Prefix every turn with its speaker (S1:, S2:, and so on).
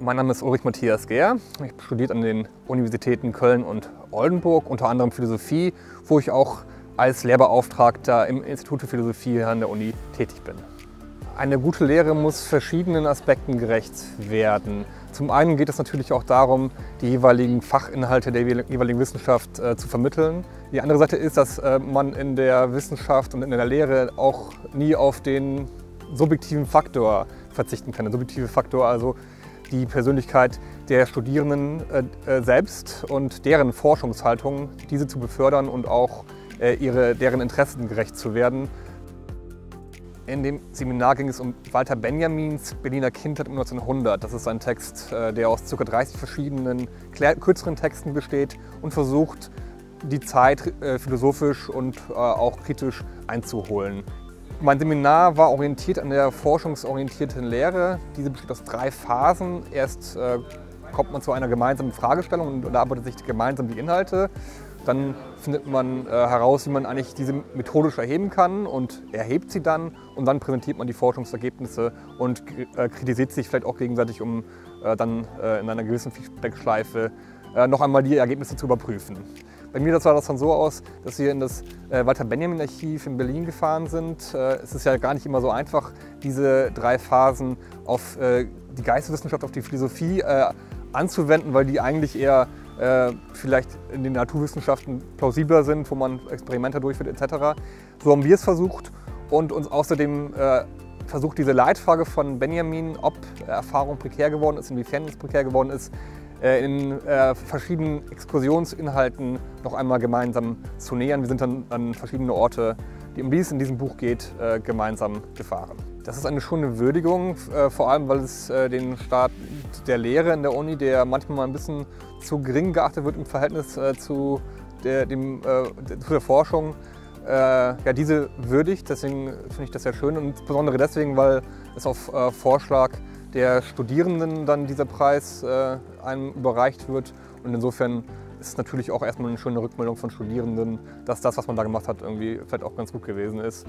S1: Mein Name ist Ulrich Matthias Gehr. Ich habe studiert an den Universitäten Köln und Oldenburg, unter anderem Philosophie, wo ich auch als Lehrbeauftragter im Institut für Philosophie hier an der Uni tätig bin. Eine gute Lehre muss verschiedenen Aspekten gerecht werden. Zum einen geht es natürlich auch darum, die jeweiligen Fachinhalte der jeweiligen Wissenschaft zu vermitteln. Die andere Seite ist, dass man in der Wissenschaft und in der Lehre auch nie auf den subjektiven Faktor verzichten kann. Der subjektive Faktor, also die Persönlichkeit der Studierenden selbst und deren Forschungshaltung, diese zu befördern und auch deren Interessen gerecht zu werden. In dem Seminar ging es um Walter Benjamins Berliner Kindheit um 1900. Das ist ein Text, der aus ca. 30 verschiedenen kürzeren Texten besteht und versucht, die Zeit philosophisch und auch kritisch einzuholen. Mein Seminar war orientiert an der forschungsorientierten Lehre. Diese besteht aus 3 Phasen. Erst kommt man zu einer gemeinsamen Fragestellung und erarbeitet sich gemeinsam die Inhalte. Dann findet man heraus, wie man eigentlich diese methodisch erheben kann und erhebt sie dann. Und dann präsentiert man die Forschungsergebnisse und kritisiert sich vielleicht auch gegenseitig, um dann in einer gewissen Feedback-Schleife noch einmal die Ergebnisse zu überprüfen. Bei mir sah das dann so aus, dass wir in das Walter-Benjamin-Archiv in Berlin gefahren sind. Es ist ja gar nicht immer so einfach, diese 3 Phasen auf die Geisteswissenschaft, auf die Philosophie anzuwenden, weil die eigentlich eher vielleicht in den Naturwissenschaften plausibler sind, wo man Experimente durchführt etc. So haben wir es versucht und uns außerdem versucht, diese Leitfrage von Benjamin, ob Erfahrung prekär geworden ist, inwiefern es prekär geworden ist, in verschiedenen Exkursionsinhalten noch einmal gemeinsam zu nähern. Wir sind dann an verschiedene Orte, um die es in diesem Buch geht, gemeinsam gefahren. Das ist eine schöne Würdigung, vor allem weil es den Stand der Lehre in der Uni, der manchmal ein bisschen zu gering geachtet wird im Verhältnis zu der Forschung, ja, diese würdigt. Deswegen finde ich das sehr schön und insbesondere deswegen, weil es auf Vorschlag der Studierenden dann dieser Preis einem überreicht wird. Und insofern ist es natürlich auch erstmal eine schöne Rückmeldung von Studierenden, dass das, was man da gemacht hat, irgendwie vielleicht auch ganz gut gewesen ist.